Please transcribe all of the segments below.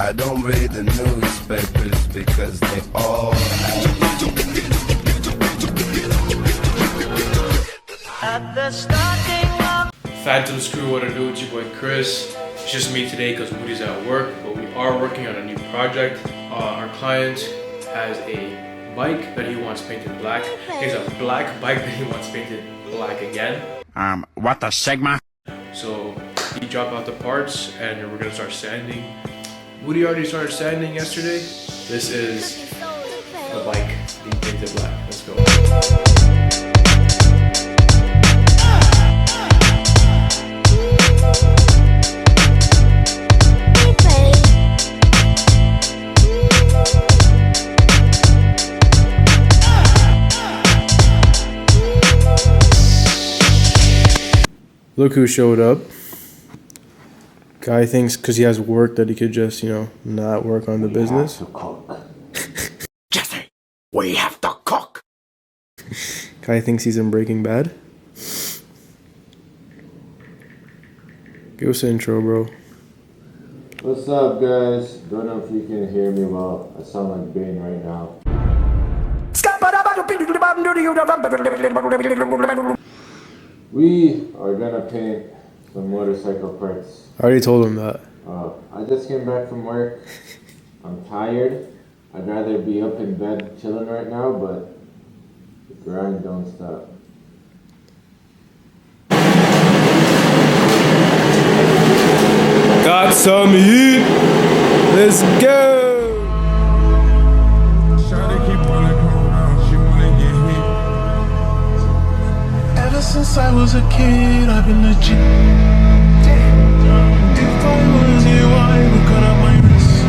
I don't read the newspapers because they all at the starting of Phantom's crew, what to do? It's your boy Chris. It's just me today because Moody's at work, but we are working on a new project. Our client has a bike that he wants painted black. He has a black bike that he wants painted black again. What the Sigma? So he dropped out the parts and we're gonna start sanding. Moody already started sanding yesterday. This is the bike being painted black. Let's go. Look who showed up. Guy thinks because he has work that he could just, not work on the business. Jesse, we have to cook. Guy thinks he's in Breaking Bad. Give us an intro, bro. What's up, guys? Don't know if you can hear me well. I sound like Bane right now. We are gonna paint some motorcycle parts. I already told him that. I just came back from work. I'm tired. I'd rather be up in bed chilling right now, but the grind don't stop. Got some heat. Let's go. Ever since I was a kid, I've been legit. If I was you, I would cut up my wrist.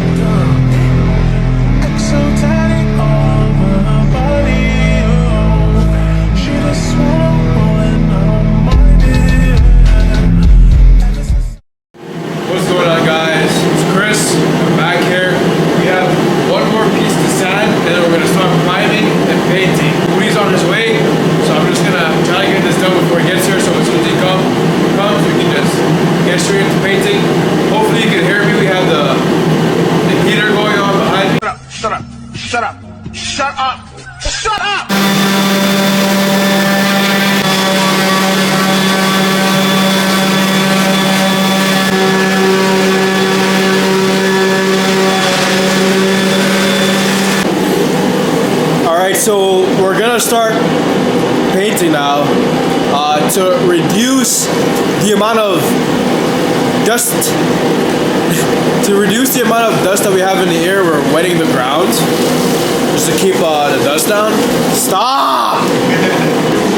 Exotic all over her body. Oh, she just swallow and I don't mind it. What's going on, guys? It's Chris. I'm back here. We have one more piece to sand, and then we're gonna start priming and painting. Moody's on his way, so I'm just gonna try to get this done before he gets here. So as soon as he comes, we can just get straight into painting. Hopefully, you can hear me. We have the heater going on behind me. Shut up! Shut up! Shut up! Shut up! Alright, so we're gonna start painting now to reduce the amount of dust. To reduce the amount of dust that we have in the air, we're wetting the ground just to keep the dust down. Stop!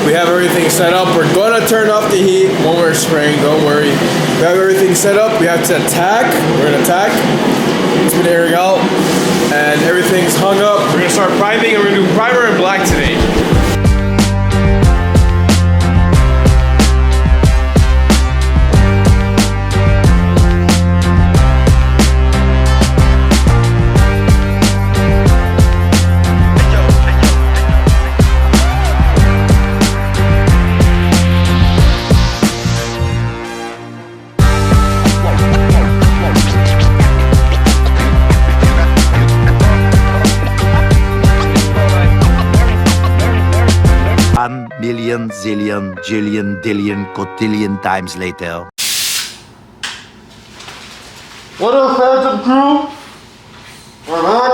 We have everything set up. We're gonna turn off the heat when we're spraying, don't worry. We have everything set up. We have to attack. We're gonna attack. It's been airing out and everything's hung up. We're gonna start priming and we're gonna do primer and black today. Million, zillion, jillion, dillion, cotillion times later. What up, Phantom crew? We're back.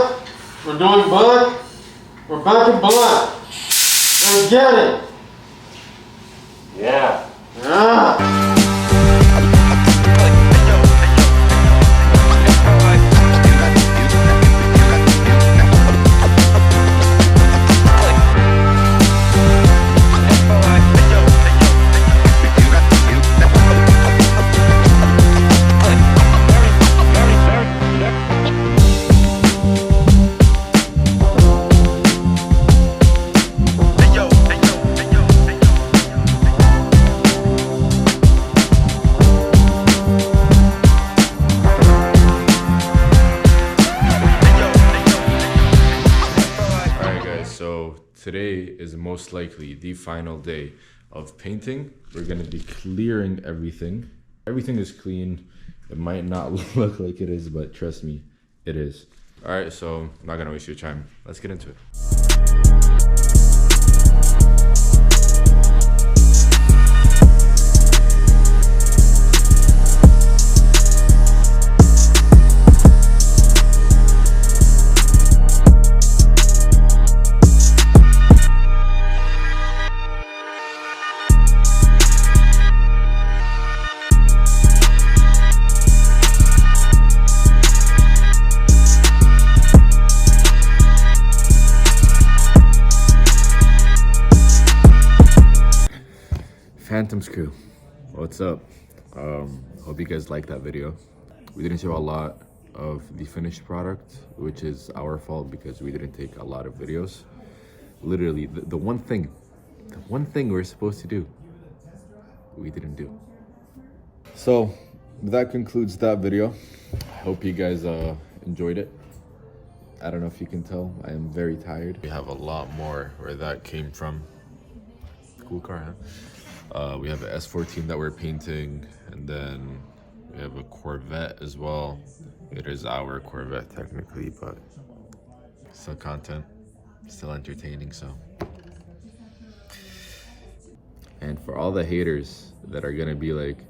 We're doing black. We're back in black. Let's get it. Yeah. Today is most likely the final day of painting. We're gonna be clearing everything. Everything is clean. It might not look like it is, but trust me, It is. All right, so I'm not gonna waste your time. Let's get into it. Phantom's crew, what's up? Hope you guys liked that video. We didn't show a lot of the finished product, which is our fault because we didn't take a lot of videos. Literally, the one thing we're supposed to do, we didn't do. So that concludes that video. I hope you guys enjoyed it. I don't know if you can tell, I am very tired. We have a lot more where that came from. Cool car, huh? We have an S14 that we're painting, and then we have a Corvette as well. It is our Corvette technically, but still content, still entertaining, so. And for all the haters that are gonna be like,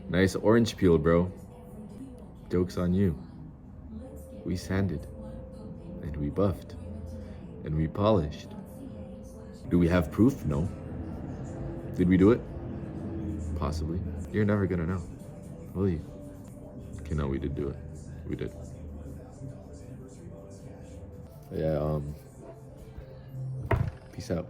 nice orange peel, bro. Joke's on you. We sanded, and we buffed, and we polished. Do we have proof? No. Did we do it? Possibly. You're never gonna know, will you? Okay, no, we did do it. We did. Yeah, peace out.